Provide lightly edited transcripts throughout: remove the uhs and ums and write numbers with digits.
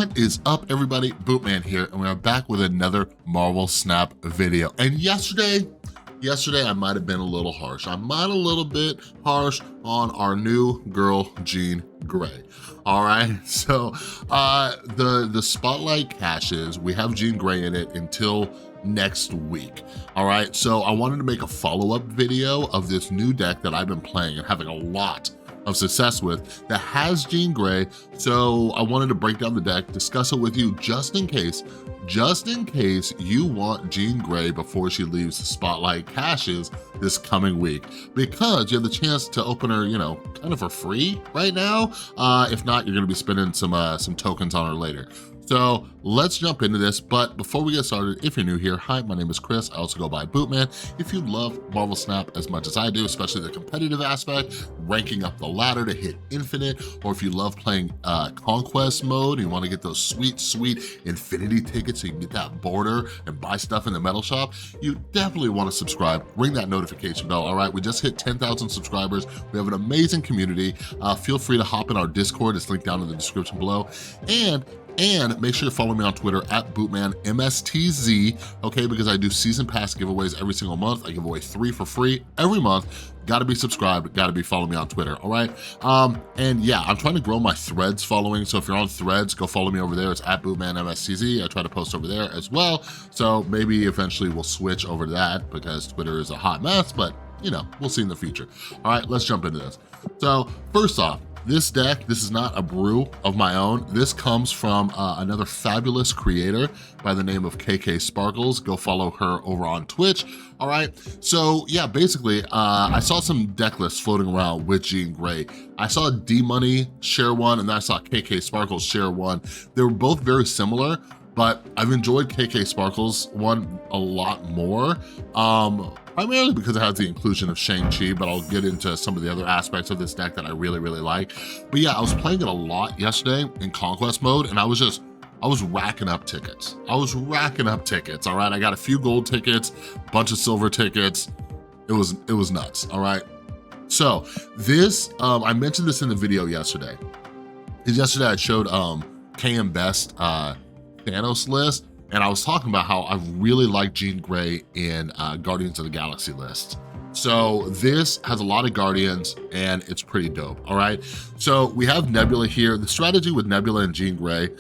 What is up, everybody? Bootman here, and we are back with another Marvel Snap video. And yesterday I might have been a little harsh. I might a little bit harsh on our new girl, Jean Grey. All right, so the Spotlight caches, we have Jean Grey in it until next week. All right, so I wanted to make a follow-up video of this new deck that I've been playing and having a lot of success with that has Jean Grey. So I wanted to break down the deck, discuss it with you just in case you want Jean Grey before she leaves the Spotlight caches this coming week, because you have the chance to open her, you know, kind of for free right now. If not, you're gonna be spending some tokens on her later. So let's jump into this, but before we get started, if you're new here, hi, my name is Chris. I also go by Bootman. If you love Marvel Snap as much as I do, especially the competitive aspect, ranking up the ladder to hit infinite, or if you love playing conquest mode, and you wanna get those sweet infinity tickets so you can get that border and buy stuff in the metal shop, you definitely wanna subscribe, ring that notification bell, all right? We just hit 10,000 subscribers. We have an amazing community. Feel free to hop in our Discord. It's linked down in the description below. And make sure you follow me on Twitter at BootmanMSTZ, okay? Because I do season pass giveaways every single month. I give away 3 for free every month. Gotta be subscribed, gotta be following me on Twitter, all right? And yeah, I'm trying to grow my Threads following, so if you're on Threads, go follow me over there. It's at BootmanMSTZ. I try to post over there as well, so maybe eventually we'll switch over to that because Twitter is a hot mess, but you know, we'll see in the future. All right, let's jump into this. So first off, this deck, this is not a brew of my own. This comes from another fabulous creator by the name of KK Sparkles. Go follow her over on Twitch, all right? So yeah, basically, I saw some deck lists floating around with Jean Grey. I saw D-Money share one, and then I saw KK Sparkles share one. They were both very similar, but I've enjoyed KK Sparkles one a lot more. Primarily because it has the inclusion of Shang-Chi, but I'll get into some of the other aspects of this deck that I really like. But yeah, I was playing it a lot yesterday in Conquest mode, and I was racking up tickets. all right? I got a few gold tickets, a bunch of silver tickets. It was nuts, all right? So this, I mentioned this in the video yesterday. Yesterday I showed KM Best Thanos list, and I was talking about how I really like Jean Grey in Guardians of the Galaxy list. So this has a lot of Guardians, and it's pretty dope, all right? So we have Nebula here. The strategy with Nebula and Jean Grey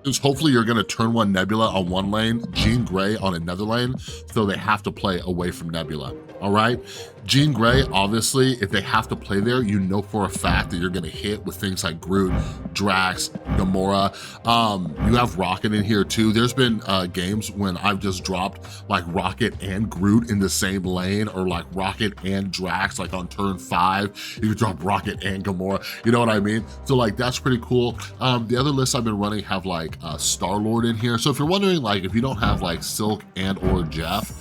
is hopefully you're gonna turn one Nebula on one lane, Jean Grey on another lane, so they have to play away from Nebula, all right? Jean Grey, obviously, if they have to play there, you know for a fact that you're gonna hit with things like Groot, Drax, Gamora. You have Rocket in here too. There's been games when I've just dropped like Rocket and Groot in the same lane, or like Rocket and Drax, like on turn 5, you drop Rocket and Gamora, you know what I mean? So like, that's pretty cool. The other lists I've been running have like Star-Lord in here. So if you're wondering, like, if you don't have like Silk and or Jeff,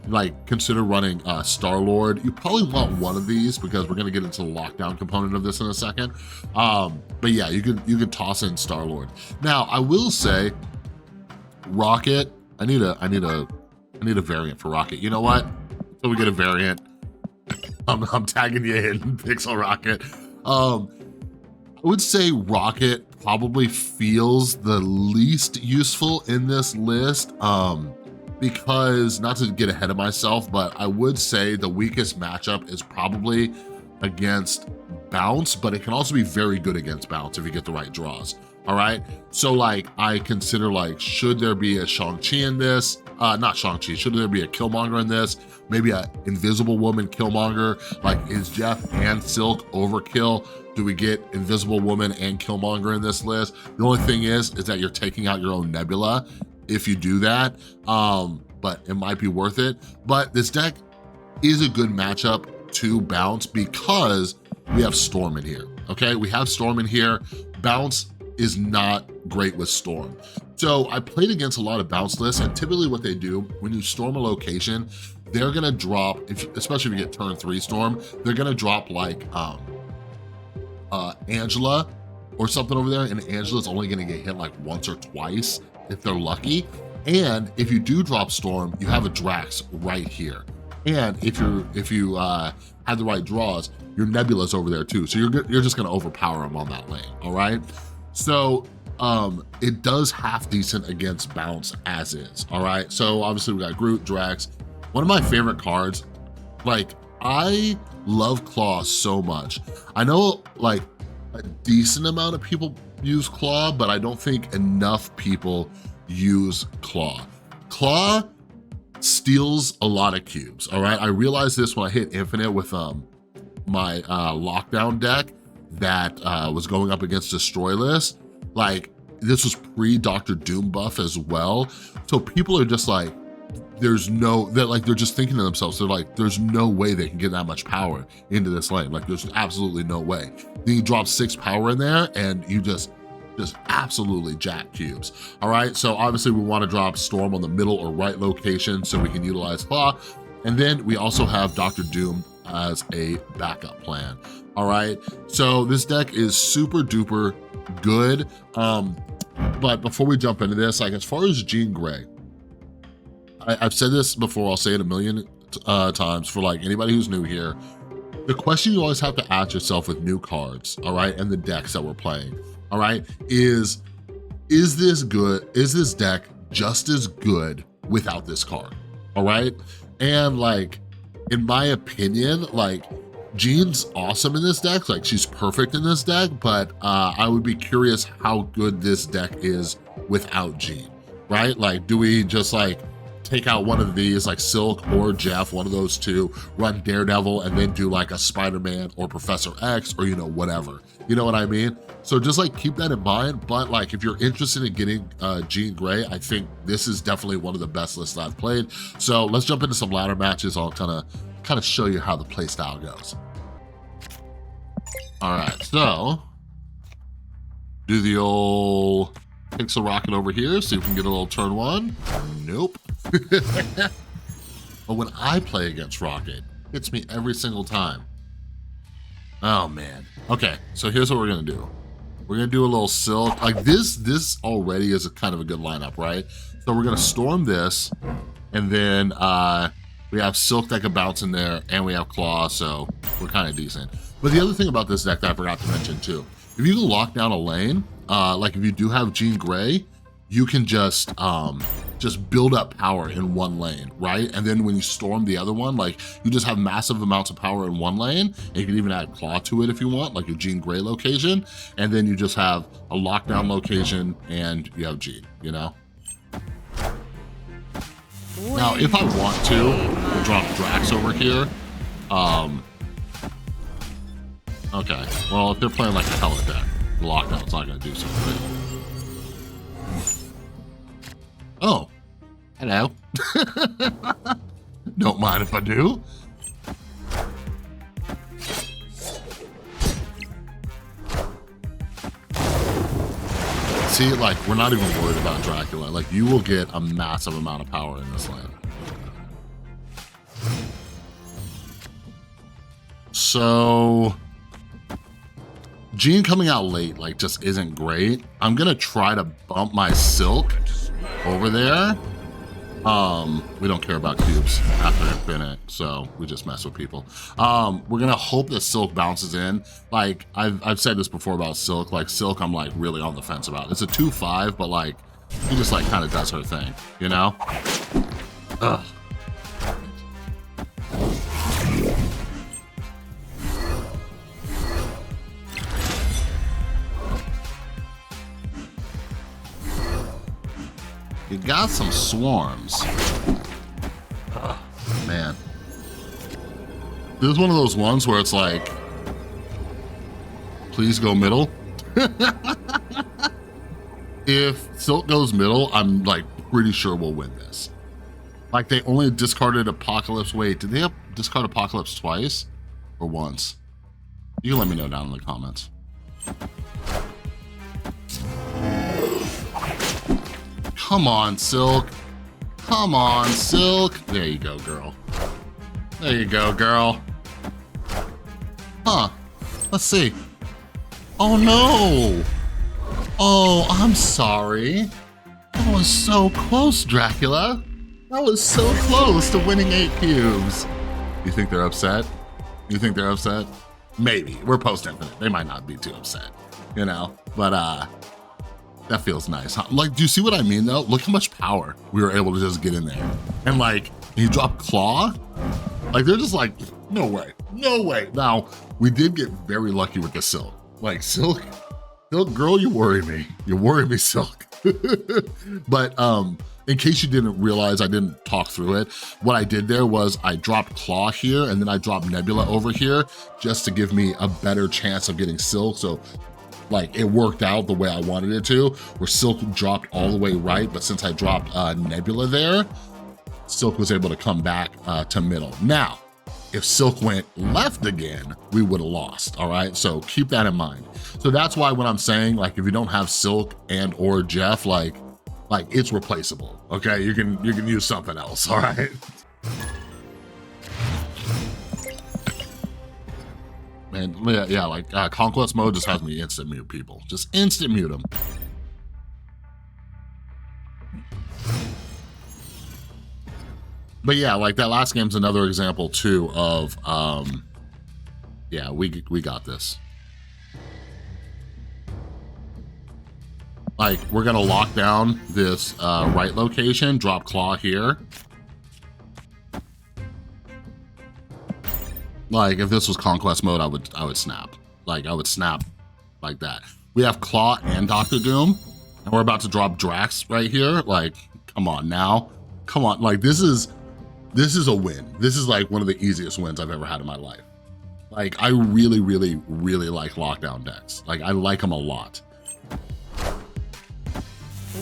like consider running Star-Lord. You probably want one of these because we're gonna get into the lockdown component of this in a second. But yeah, you can toss in Star-Lord. Now, I will say, Rocket, I need a variant for Rocket. You know what? Until we get a variant, I'm tagging you in Pixel Rocket. I would say Rocket probably feels the least useful in this list. Because, not to get ahead of myself, but I would say the weakest matchup is probably against Bounce, but it can also be very good against Bounce if you get the right draws, all right? So like, I consider like, should there be a Shang-Chi in this? Not Shang-Chi, should there be a Killmonger in this? Maybe a Invisible Woman Killmonger? Like, is Jeff and Silk overkill? Do we get Invisible Woman and Killmonger in this list? The only thing is that you're taking out your own Nebula if you do that, but it might be worth it. But this deck is a good matchup to Bounce because we have Storm in here, okay? We have Storm in here. Bounce is not great with Storm. So I played against a lot of Bounce lists, and typically what they do, when you storm a location, they're gonna drop, especially if you get turn 3 Storm, they're gonna drop like Angela or something over there, and Angela's only gonna get hit like once or twice if they're lucky. And if you do drop Storm, you have a Drax right here. And if you had the right draws, your Nebula's over there too. So you're just gonna overpower them on that lane, all right? So it does half decent against bounce as is, all right? So obviously we got Groot, Drax. One of my favorite cards, like I love Claw so much. I know like a decent amount of people use Claw, but I don't think enough people use Claw. Claw steals a lot of cubes, all right? I realized this when I hit Infinite with my lockdown deck that was going up against Destroy List. Like, this was pre-Dr. Doom buff as well. So people are just like, they're just thinking to themselves, they're like, there's no way they can get that much power into this lane. Like, there's absolutely no way. Then you drop 6 power in there and you just absolutely jack cubes. All right, so obviously we want to drop Storm on the middle or right location so we can utilize Claw. And then we also have Dr. Doom as a backup plan. All right, so this deck is super duper good. But before we jump into this, like as far as Jean Grey, I've said this before, I'll say it a million times for like anybody who's new here. The question you always have to ask yourself with new cards, all right, and the decks that we're playing, all right, is this good? Is this deck just as good without this card, all right? And like, in my opinion, like Jean's awesome in this deck, like she's perfect in this deck, but I would be curious how good this deck is without Jean, right? Like, do we just like take out one of these, like Silk or Jeff, one of those two, run Daredevil, and then do like a Spider-Man or Professor X or, you know, whatever. You know what I mean? So just like keep that in mind. But like if you're interested in getting Jean Grey, I think this is definitely one of the best lists I've played. So let's jump into some ladder matches. I'll kind of show you how the play style goes. All right, so do the old Pixel Rocket over here, see if we can get a little turn 1. Nope. But when I play against Rocket, it hits me every single time. Oh man. Okay, so here's what we're gonna do. We're gonna do a little Silk. Like this already is a kind of a good lineup, right? So we're gonna Storm this, and then we have Silk that can bounce in there, and we have Claw, so we're kind of decent. But the other thing about this deck that I forgot to mention too, if you can lock down a lane, like if you do have Jean Grey, you can just build up power in one lane, right? And then when you Storm the other one, like you just have massive amounts of power in one lane, and you can even add Claw to it if you want, like a Jean Grey location, and then you just have a lockdown location and you have Jean, you know? Now, if I want to, we'll drop Drax over here. Okay, well, if they're playing like a Hella deck, the lockdown's not gonna do so great. Oh, hello. Don't mind if I do. See, like, we're not even worried about Dracula. Like, you will get a massive amount of power in this lane. So Jean coming out late, like, just isn't great. I'm gonna try to bump my Silk over there. We don't care about cubes after Infinite, so we just mess with people. We're gonna hope that Silk bounces in. Like, I've said this before about Silk. Like, Silk, I'm like really on the fence about. It's a 2/5, but like, she just like kind of does her thing, you know? Ugh. You got some swarms. Oh, man. This is one of those ones where it's like, please go middle. If Silk goes middle, I'm like pretty sure we'll win this. Like, they only discarded Apocalypse. Wait, did they discard Apocalypse twice or once? You can let me know down in the comments. Come on, Silk. Come on, Silk. There you go, girl. There you go, girl. Huh. Let's see. Oh, no. Oh, I'm sorry. That was so close, Dracula. That was so close to winning 8 cubes. You think they're upset? You think they're upset? Maybe. We're post-infinite. They might not be too upset. you know, but that feels nice. Like, do you see what I mean though? Look how much power we were able to just get in there. And like, he dropped Claw. Like, they're just like, no way, no way. Now, we did get very lucky with the Silk. Like, Silk, girl, you worry me. You worry me, Silk. But in case you didn't realize, I didn't talk through it. What I did there was I dropped Claw here and then I dropped Nebula over here just to give me a better chance of getting Silk. So like, it worked out the way I wanted it to, where Silk dropped all the way right, but since I dropped Nebula there, Silk was able to come back to middle. Now, if Silk went left again, we would have lost, all right? So keep that in mind. So that's why when I'm saying, like, if you don't have Silk and or Jeff, like it's replaceable, okay? You can use something else, all right? Man, yeah, like Conquest mode just has me instant mute people. Just instant mute them. But yeah, like that last game's another example too of, yeah, we got this. Like, we're gonna lock down this right location, drop Claw here. Like, if this was Conquest mode, I would snap. Like, I would snap like that. We have Claw and Dr. Doom, and we're about to drop Drax right here. Like, come on now. Come on, like, this is a win. This is like one of the easiest wins I've ever had in my life. Like, I really, really, really like lockdown decks. Like, I like them a lot.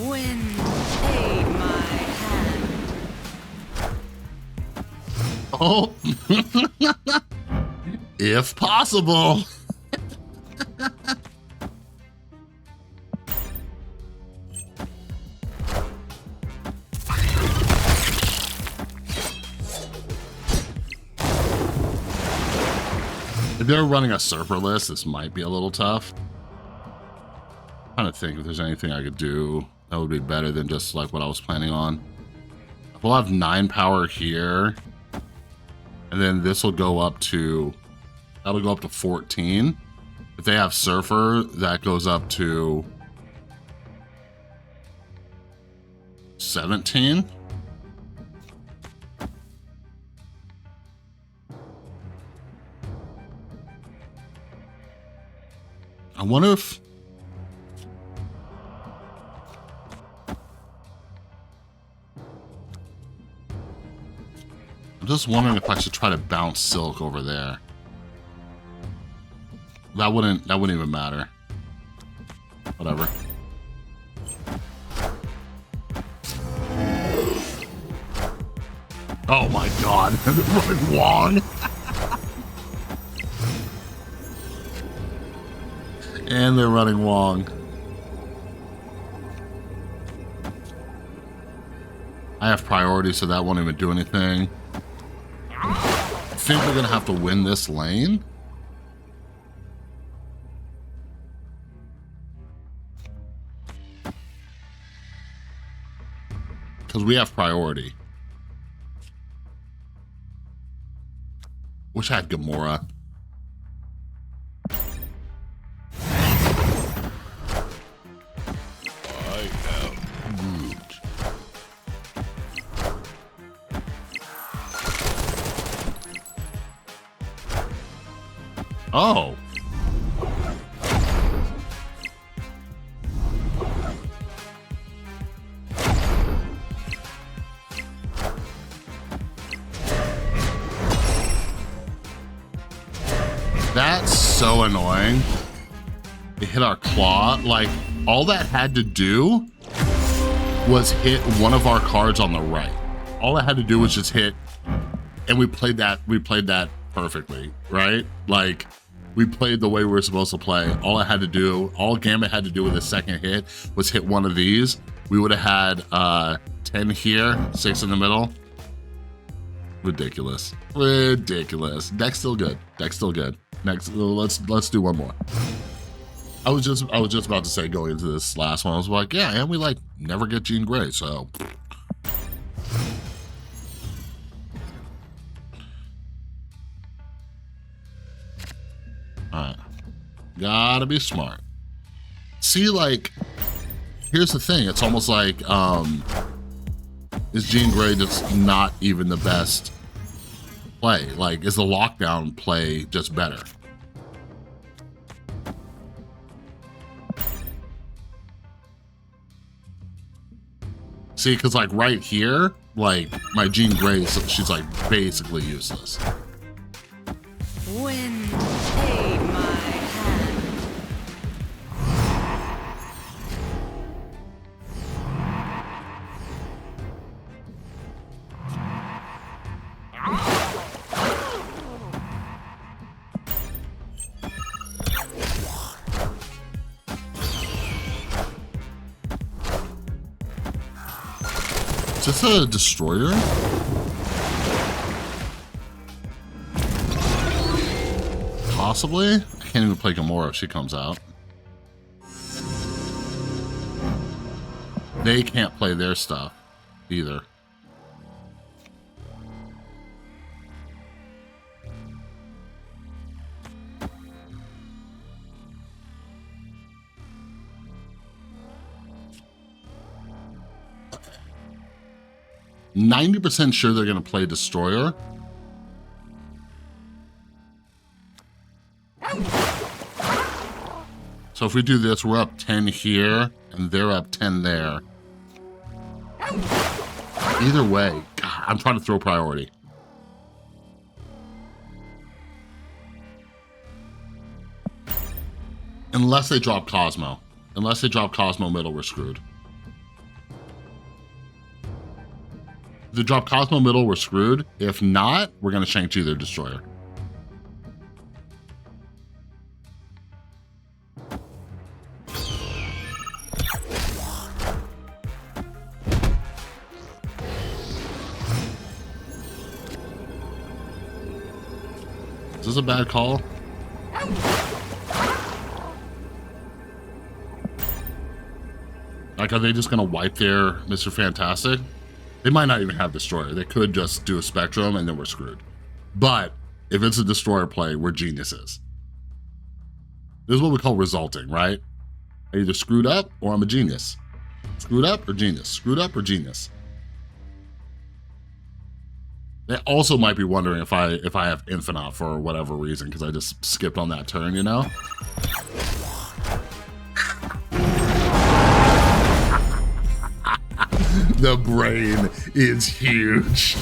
Wind aid my hand. Oh, if possible. If they're running a Surfer list, this might be a little tough. I'm trying to think if there's anything I could do that would be better than just like what I was planning on. We'll have 9 power here. And then this will go up to, that'll go up to 14. If they have Surfer, that goes up to 17. I wonder if, I'm just wondering if I should try to bounce Silk over there. That wouldn't even matter. Whatever. Oh my god, they're running Wong. And they're running Wong. I have priority, so that won't even do anything. I think we're gonna have to win this lane. Because we have priority. Wish I had Gamora. Oh. That's so annoying. It hit our claw. Like, all that had to do was hit one of our cards on the right. All it had to do was just hit, and we played that perfectly, right? Like, we played the way we were supposed to play. All Gambit had to do with the second hit was hit one of these. We would have had 10 here, 6 in the middle. Ridiculous. Ridiculous. Deck's still good. Deck's still good. Next, let's do one more. I was just about to say, going into this last one, I was like, yeah, and we like never get Jean Grey, so. All right, gotta be smart. See, like, here's the thing. It's almost like, is Jean Grey just not even the best play? Like, is the lockdown play just better? See, because like right here, like my Jean Grey, she's like basically useless. Wind aid my hand. Is this a destroyer? Possibly? I can't even play Gamora if she comes out. They can't play their stuff either. I'm 90% sure they're gonna play Destroyer. So if we do this, we're up 10 here, and they're up 10 there. Either way, God, I'm trying to throw priority. Unless they drop Cosmo. Unless they drop Cosmo middle, we're screwed. If they drop Cosmo middle, we're screwed. If not, we're gonna Shang-Chi their Destroyer. Is this a bad call? Like, are they just gonna wipe their Mr. Fantastic? They might not even have Destroyer. They could just do a Spectrum and then we're screwed. But if it's a Destroyer play, we're geniuses. This is what we call resulting, right? I either screwed up or I'm a genius. Screwed up or genius. Screwed up or genius. They also might be wondering if I have Infinite for whatever reason, because I just skipped on that turn, you know? The brain is huge.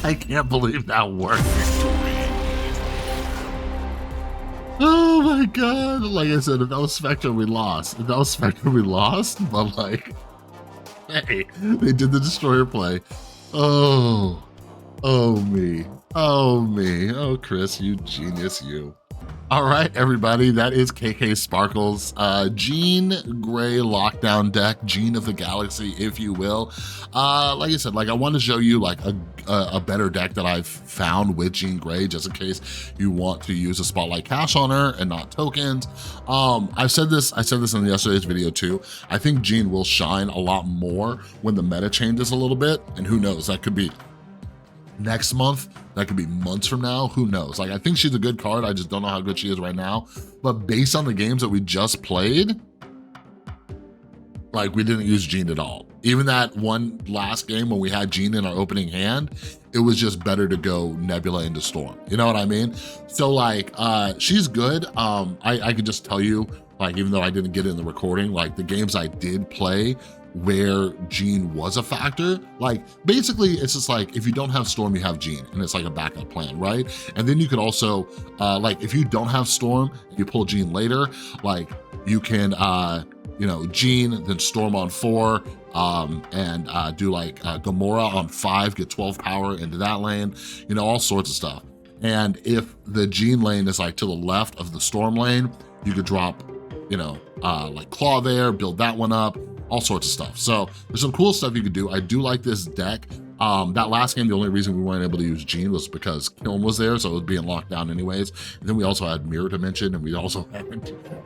I can't believe that worked. Oh my God. Like I said, if that was Spectrum, we lost. If that was Spectrum, we lost. But like, hey, they did the Destroyer play. Oh me. Oh me. Oh, Chris, you genius, you. All right, everybody, that is KK Sparkle's Jean Grey lockdown deck, Jean of the Galaxy, if you will. Like I said, like I want to show you like a better deck that I've found with Jean Grey, just in case you want to use a Spotlight Cash on her and not tokens. I said this in yesterday's video too. I think Jean will shine a lot more when the meta changes a little bit, and who knows, that could be next month, that could be months from now, who knows? Like, I think she's a good card, I just don't know how good she is right now, but based on the games that we just played, like, we didn't use Jean at all. Even that one last game when we had Jean in our opening hand, it was just better to go Nebula into Storm, you know what I mean? So like, she's good. I could just tell you, like, even though I didn't get it in the recording, like the games I did play where Jean was a factor, like basically it's just like, if you don't have Storm, you have Jean, and it's like a backup plan, right? And then you could also, like if you don't have Storm, you pull Jean later, like you can, you know, Jean, then Storm on 4, and do like Gamora on 5, get 12 power into that lane, you know, all sorts of stuff. And if the Jean lane is like to the left of the Storm lane, you could drop, you know, like Claw there, build that one up, all sorts of stuff. So there's some cool stuff you could do. I do like this deck. That last game, the only reason we weren't able to use Jean was because Kiln was there, so it was being locked down anyways. And then we also had Mirror Dimension, and we also had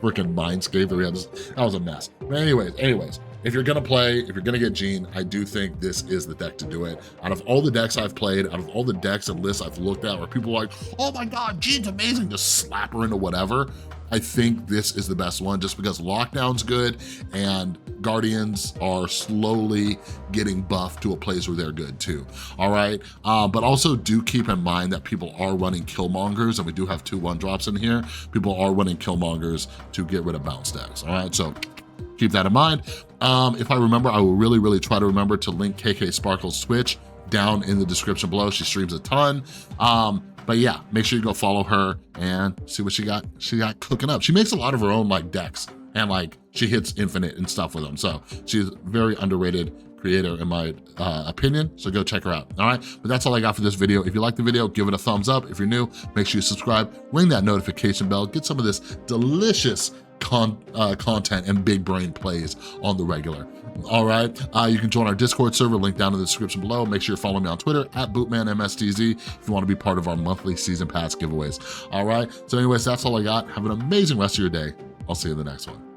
freaking Mindscape that we had. That was a mess. But anyways, if you're gonna play, if you're gonna get Jean, I do think this is the deck to do it. Out of all the decks I've played, out of all the decks and lists I've looked at where people are like, oh my God, Jean's amazing, just slap her into whatever, I think this is the best one just because Lockdown's good and Guardians are slowly getting buffed to a place where they're good too, all right? But also do keep in mind that people are running Killmongers, and we do have 2 1-drops in here. People are running Killmongers to get rid of bounce decks, all right? So keep that in mind. If I remember, I will really try to remember to link KK Sparkle's Twitch down in the description below. She streams a ton. But yeah, make sure you go follow her and see what she got cooking up. She makes a lot of her own like decks and like she hits infinite and stuff with them. So she's a very underrated creator in my opinion, so go check her out, all right? But that's all I got for this video. If you like the video, give it a thumbs up. If you're new, make sure you subscribe, ring that notification bell, get some of this delicious content and big brain plays on the regular. All right, you can join our Discord server, link down in the description below. Make sure you're following me on Twitter at BootmanMSTZ if you want to be part of our monthly season pass giveaways. All right, so anyways, that's all I got. Have an amazing rest of your day. I'll see you in the next one.